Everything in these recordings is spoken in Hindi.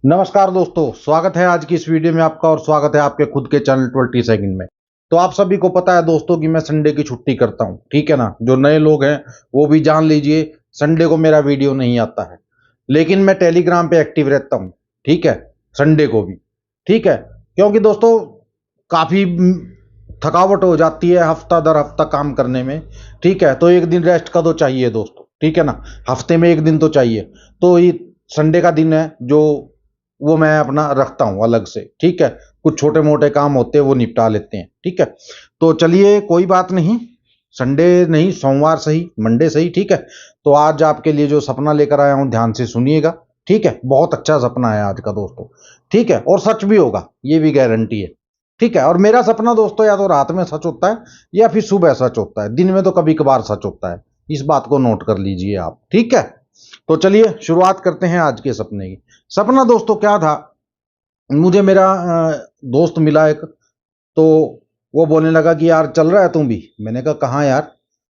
नमस्कार दोस्तों, स्वागत है आज की इस वीडियो में आपका और स्वागत है आपके खुद के चैनल 20 सेकंड में। तो आप सभी को पता है दोस्तों कि मैं संडे की छुट्टी करता हूं, ठीक है ना। जो नए लोग हैं वो भी जान लीजिए, संडे को मेरा वीडियो नहीं आता है, लेकिन मैं टेलीग्राम पे एक्टिव रहता हूं, ठीक है, संडे को भी, ठीक है। क्योंकि दोस्तों काफ़ी थकावट हो जाती है हफ्ता दर हफ्ता काम करने में, ठीक है। तो एक दिन रेस्ट का तो चाहिए दोस्तों, ठीक है ना। हफ्ते में एक दिन तो चाहिए। तो ये संडे का दिन है जो वो मैं अपना रखता हूँ अलग से, ठीक है। कुछ छोटे मोटे काम होते हैं वो निपटा लेते हैं, ठीक है। तो चलिए कोई बात नहीं, संडे नहीं सोमवार सही, मंडे सही, ठीक है। तो आज आपके लिए जो सपना लेकर आया हूँ ध्यान से सुनिएगा, ठीक है। बहुत अच्छा सपना है आज का दोस्तों, ठीक है, और सच भी होगा ये भी गारंटी है, ठीक है। और मेरा सपना दोस्तों या तो रात में सच होता है या फिर सुबह सच होता है, दिन में तो कभी कभार सच होता है। इस बात को नोट कर लीजिए आप, ठीक है। तो चलिए शुरुआत करते हैं आज के सपने की। सपना दोस्तों क्या था, मुझे मेरा दोस्त मिला एक, तो वो बोलने लगा कि यार चल रहा है तू भी। मैंने कहा कहाँ यार।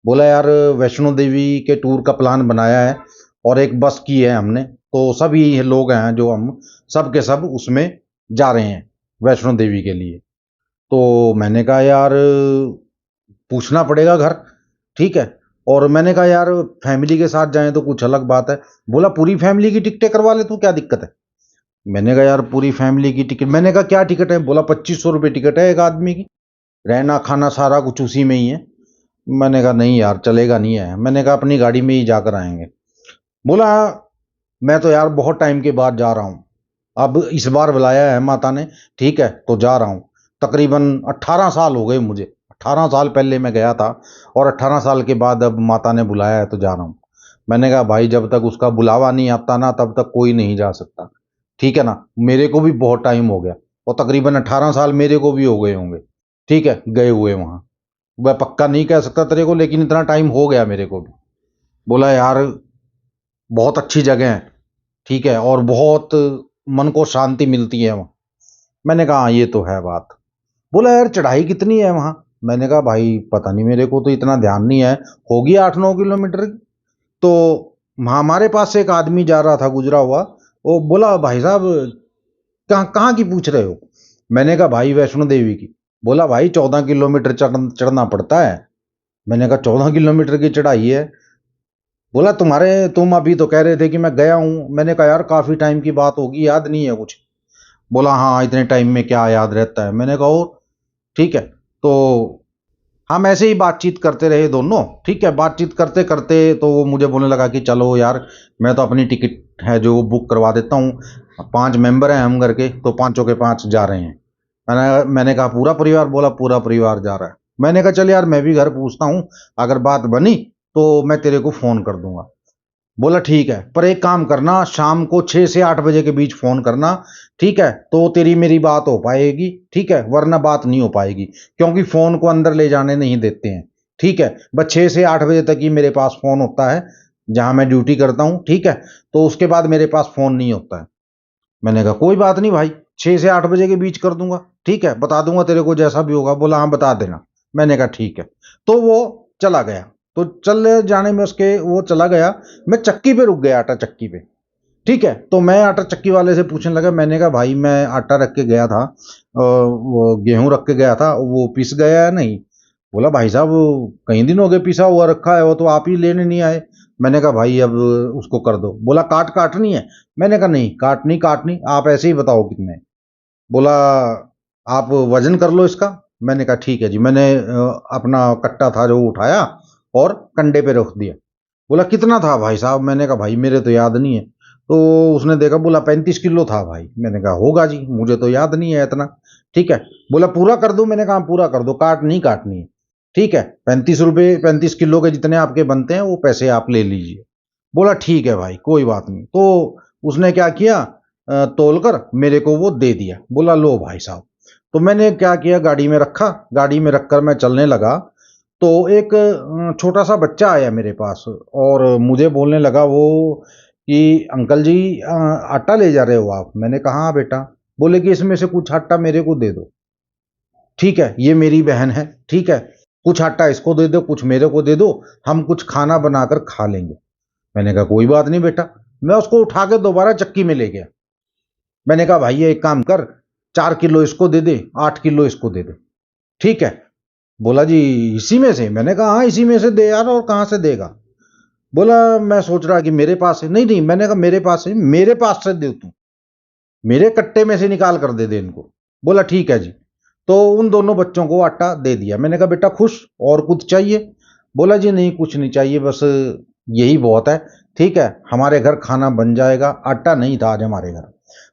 बोला यार वैष्णो देवी के टूर का प्लान बनाया है और एक बस की है हमने, तो सभी लोग हैं जो हम सब के सब उसमें जा रहे हैं वैष्णो देवी के लिए। तो मैंने कहा यार पूछना पड़ेगा घर, ठीक है। और मैंने कहा यार फैमिली के साथ जाएं तो कुछ अलग बात है। बोला पूरी फैमिली की टिकटें करवा ले तू, क्या दिक्कत है। मैंने कहा यार पूरी फैमिली की टिकट। मैंने कहा क्या टिकट है। बोला 2500 रुपये टिकट है एक आदमी की, रहना खाना सारा कुछ उसी में ही है। मैंने कहा नहीं यार चलेगा नहीं है। मैंने कहा अपनी गाड़ी में ही जाकर आएंगे। बोला मैं तो यार बहुत टाइम के बाद जा रहा हूँ, अब इस बार बुलाया है माता ने, ठीक है, तो जा रहा हूँ। तकरीबन 18 साल हो गए मुझे, 18 साल पहले मैं गया था और 18 साल के बाद अब माता ने बुलाया है तो जा रहा हूँ। मैंने कहा भाई जब तक उसका बुलावा नहीं आता ना तब तक कोई नहीं जा सकता, ठीक है ना। मेरे को भी बहुत टाइम हो गया और तकरीबन 18 साल मेरे को भी हो गए होंगे, ठीक है, गए हुए वहां। मैं पक्का नहीं कह सकता तेरे को, लेकिन इतना टाइम हो गया मेरे को भी। बोला यार बहुत अच्छी जगह है, ठीक है, और बहुत मन को शांति मिलती है वहाँ। मैंने कहा हाँ ये तो है बात। बोला यार चढ़ाई कितनी है वहाँ। मैंने कहा भाई पता नहीं, मेरे को तो इतना ध्यान नहीं है, होगी 8-9 किलोमीटर की। तो हमारे पास से एक आदमी जा रहा था गुजरा हुआ, वो बोला भाई साहब कहाँ कहाँ की पूछ रहे हो। मैंने कहा भाई वैष्णो देवी की। बोला भाई 14 किलोमीटर चढ़ना पड़ता है। मैंने कहा 14 किलोमीटर की चढ़ाई है। बोला तुम अभी तो कह रहे थे कि मैं गया हूँ। मैंने कहा यार काफी टाइम की बात होगी, याद नहीं है कुछ। बोला हाँ इतने टाइम में क्या याद रहता है। मैंने कहा और ठीक है। तो हम ऐसे ही बातचीत करते रहे दोनों, ठीक है। बातचीत करते करते तो वो मुझे बोलने लगा कि चलो यार मैं तो अपनी टिकट है जो वो बुक करवा देता हूँ, 5 मेंबर हैं हम घर के, तो पांचों के पांच जा रहे हैं। मैंने कहा पूरा परिवार। बोला पूरा परिवार जा रहा है। मैंने कहा चल यार मैं भी घर पूछता हूँ, अगर बात बनी तो मैं तेरे को फोन कर दूंगा। बोला ठीक है, पर एक काम करना शाम को 6 से 8 बजे के बीच फोन करना, ठीक है, तो तेरी मेरी बात हो पाएगी, ठीक है, वरना बात नहीं हो पाएगी, क्योंकि फोन को अंदर ले जाने नहीं देते हैं, ठीक है। बस 6 से 8 बजे तक ही मेरे पास फोन होता है जहां मैं ड्यूटी करता हूं, ठीक है। तो उसके बाद मेरे पास फोन नहीं होता है। मैंने कहा कोई बात नहीं भाई, 6 से 8 बजे के बीच कर दूंगा, ठीक है, बता दूंगा तेरे को जैसा भी होगा। बोला हाँ बता देना। मैंने कहा ठीक है। तो वो चला गया। तो चल जाने में उसके वो चला गया, मैं चक्की पे रुक गया, आटा चक्की पे, ठीक है। तो मैं आटा चक्की वाले से पूछने लगा। मैंने कहा भाई मैं आटा रख के गया था, वो गेहूं रख के गया था, वो पिस गया है नहीं। बोला भाई साहब कई दिन हो गए पिसा हुआ रखा है, वो तो आप ही लेने नहीं आए। मैंने कहा भाई अब उसको कर दो। बोला काटनी है। मैंने कहा नहीं काटनी, आप ऐसे ही बताओ कितने। बोला आप वजन कर लो इसका। मैंने कहा ठीक है जी। मैंने अपना कट्टा था जो उठाया और कंडे पे रख दिया। बोला कितना था भाई साहब। मैंने कहा भाई मेरे तो याद नहीं है। तो उसने देखा, बोला 35 किलो था भाई। मैंने कहा होगा जी, मुझे तो याद नहीं है इतना, ठीक है। बोला पूरा कर दूं। मैंने कहा पूरा कर दो, काटनी है, ठीक है। 35 रुपये 35 किलो के जितने आपके बनते हैं वो पैसे आप ले लीजिए। बोला ठीक है भाई कोई बात नहीं। तो उसने क्या किया, तोलकर मेरे को वो दे दिया। बोला लो भाई साहब। तो मैंने क्या किया, गाड़ी में रखा, गाड़ी में रखकर मैं चलने लगा। तो एक छोटा सा बच्चा आया मेरे पास और मुझे बोलने लगा वो कि अंकल जी आटा ले जा रहे हो आप। मैंने कहा हाँ बेटा। बोले कि इसमें से कुछ आटा मेरे को दे दो, ठीक है, ये मेरी बहन है, ठीक है, कुछ आटा इसको दे दो कुछ मेरे को दे दो, हम कुछ खाना बनाकर खा लेंगे। मैंने कहा कोई बात नहीं बेटा। मैं उसको उठा के दोबारा चक्की में ले गया। मैंने कहा भाई एक काम कर, 4 किलो इसको दे दे, 8 किलो इसको दे दे, ठीक है। बोला जी इसी में से? मैंने कहा हाँ इसी में से दे यार, और कहाँ से देगा? बोला मैं सोच रहा कि मेरे पास है। नहीं नहीं, मैंने कहा मेरे पास है, मेरे पास से दे तू, मेरे कट्टे में से निकाल कर दे दे इनको। बोला ठीक है जी। तो उन दोनों बच्चों को आटा दे दिया। मैंने कहा बेटा खुश, और कुछ चाहिए? बोला जी नहीं कुछ नहीं चाहिए, बस यही बहुत है, ठीक है हमारे घर खाना बन जाएगा, आटा नहीं था आज हमारे घर।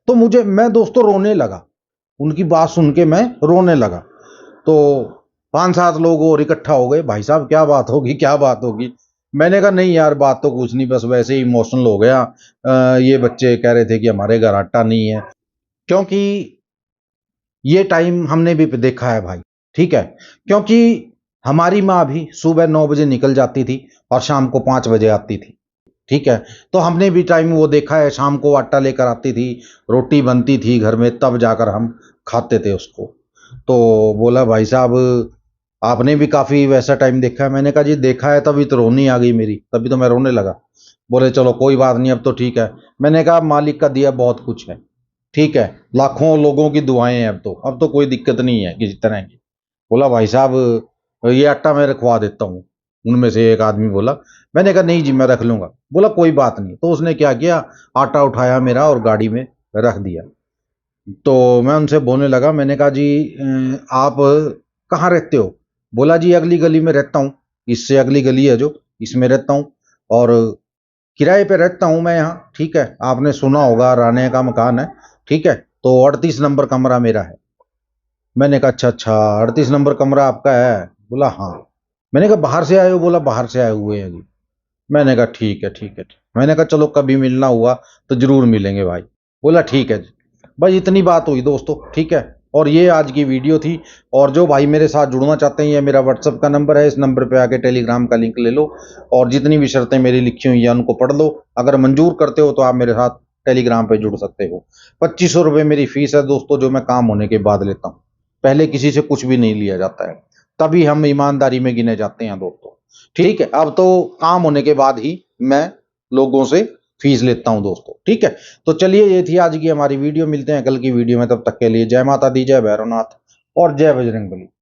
तो मैं दोस्तों रोने लगा, उनकी बात सुन के मैं रोने लगा। तो 5-7 लोग और इकट्ठा हो गए, भाई साहब क्या बात होगी, क्या बात होगी? मैंने कहा नहीं यार बात तो कुछ नहीं, बस वैसे ही इमोशनल हो गया। ये बच्चे कह रहे थे कि हमारे घर आटा नहीं है, क्योंकि ये टाइम हमने भी देखा है भाई, ठीक है। क्योंकि हमारी माँ भी सुबह 9 बजे निकल जाती थी और शाम को 5 बजे आती थी, ठीक है। तो हमने भी टाइम वो देखा है, शाम को आटा लेकर आती थी, रोटी बनती थी घर में, तब जाकर हम खाते थे उसको। तो बोला भाई साहब आपने भी काफी वैसा टाइम देखा है? मैंने कहा जी देखा है, तभी तो रोनी आ गई मेरी, तभी तो मैं रोने लगा। बोले चलो कोई बात नहीं, अब तो ठीक है। मैंने कहा मालिक का दिया बहुत कुछ है, ठीक है, लाखों लोगों की दुआएं हैं, अब तो कोई दिक्कत नहीं है किसी तरह की। बोला भाई साहब ये आटा मैं रखवा देता हूँ, उनमें से एक आदमी बोला। मैंने कहा नहीं जी मैं रख लूंगा। बोला कोई बात नहीं। तो उसने क्या किया, आटा उठाया मेरा और गाड़ी में रख दिया। तो मैं उनसे बोलने लगा, मैंने कहा जी आप कहाँ रहते हो? बोला जी अगली गली में रहता हूँ, इससे अगली गली है जो, इसमें रहता हूँ, और किराए पे रहता हूँ मैं यहाँ, ठीक है। आपने सुना होगा राने का मकान है, ठीक है। तो 38 नंबर कमरा मेरा है। मैंने कहा अच्छा अच्छा, 38 नंबर कमरा आपका है? बोला हाँ। मैंने कहा बाहर से आए हो? बोला बाहर से आए हुए हैं जी। मैंने कहा ठीक है ठीक है। मैंने कहा चलो कभी मिलना हुआ तो जरूर मिलेंगे भाई। बोला ठीक है जी। बस इतनी बात हुई दोस्तों, ठीक है। और ये आज की वीडियो थी। और जो भाई मेरे साथ जुड़ना चाहते हैं, ये मेरा व्हाट्सअप का नंबर है, इस नंबर पे आके टेलीग्राम का लिंक ले लो, और जितनी भी शर्तें मेरी लिखी हुई हैं उनको पढ़ लो। अगर मंजूर करते हो तो आप मेरे साथ टेलीग्राम पे जुड़ सकते हो। 2500 रुपये मेरी फीस है दोस्तों, जो मैं काम होने के बाद लेता हूँ। पहले किसी से कुछ भी नहीं लिया जाता है, तभी हम ईमानदारी में गिने जाते हैं दोस्तों, ठीक है। अब तो काम होने के बाद ही मैं लोगों से फीस लेता हूं दोस्तों, ठीक है। तो चलिए ये थी आज की हमारी वीडियो, मिलते हैं कल की वीडियो में, तब तक के लिए जय माता दी, जय भैरवनाथ और जय बजरंगबली।